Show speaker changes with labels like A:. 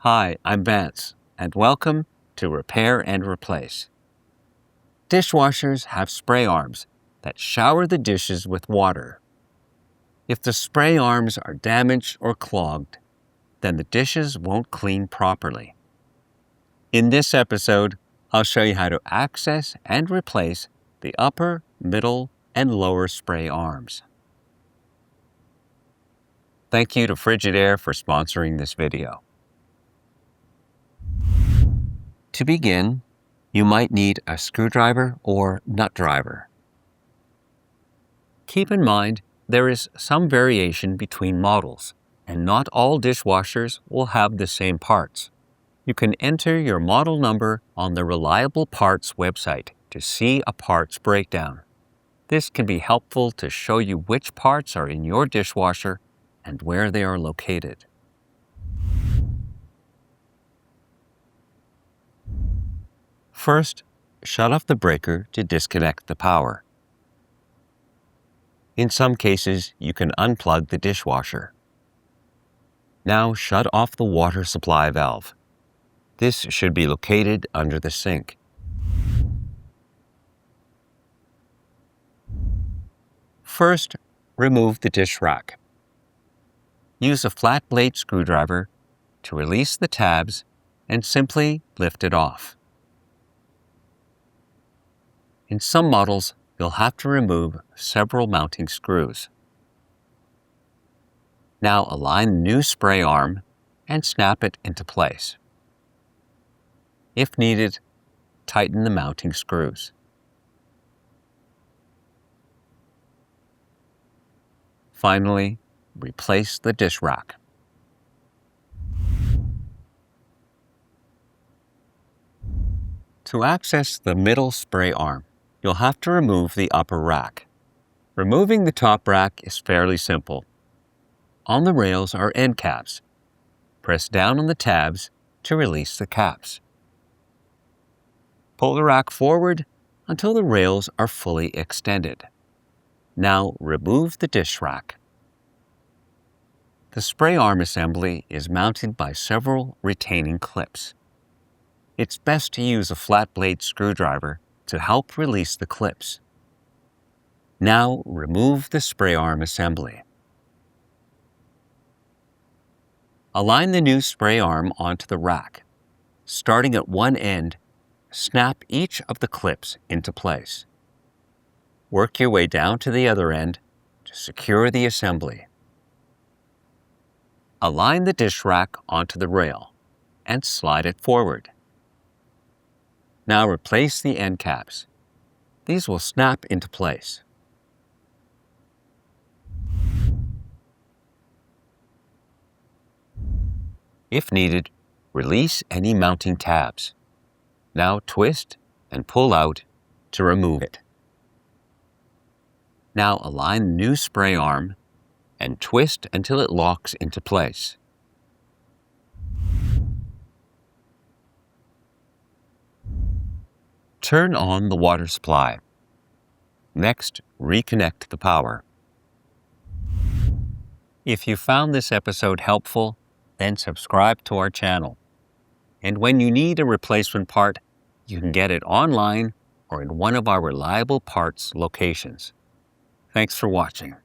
A: Hi, I'm Vance, and welcome to Repair and Replace. Dishwashers have spray arms that shower the dishes with water. If the spray arms are damaged or clogged, then the dishes won't clean properly. In this episode, I'll show you how to access and replace the upper, middle, and lower spray arms. Thank you to Frigidaire for sponsoring this video. To begin, you might need a screwdriver or nut driver. Keep in mind, there is some variation between models, and not all dishwashers will have the same parts. You can enter your model number on the Reliable Parts website to see a parts breakdown. This can be helpful to show you which parts are in your dishwasher and where they are located. First, shut off the breaker to disconnect the power. In some cases, you can unplug the dishwasher. Now shut off the water supply valve. This should be located under the sink. First, remove the dish rack. Use a flat blade screwdriver to release the tabs and simply lift it off. In some models, you'll have to remove several mounting screws. Now align the new spray arm and snap it into place. If needed, tighten the mounting screws. Finally, replace the dish rack. To access the middle spray arm, you'll have to remove the upper rack. Removing the top rack is fairly simple. On the rails are end caps. Press down on the tabs to release the caps. Pull the rack forward until the rails are fully extended. Now remove the dish rack. The spray arm assembly is mounted by several retaining clips. It's best to use a flat blade screwdriver to help release the clips. Now remove the spray arm assembly. Align the new spray arm onto the rack. Starting at one end, snap each of the clips into place. Work your way down to the other end to secure the assembly. Align the dish rack onto the rail and slide it forward. Now replace the end caps. These will snap into place. If needed, release any mounting tabs. Now twist and pull out to remove it. Now align the new spray arm and twist until it locks into place. Turn on the water supply. Next, reconnect the power. If you found this episode helpful, then subscribe to our channel. And when you need a replacement part, you can get it online or in one of our Reliable Parts locations. Thanks for watching.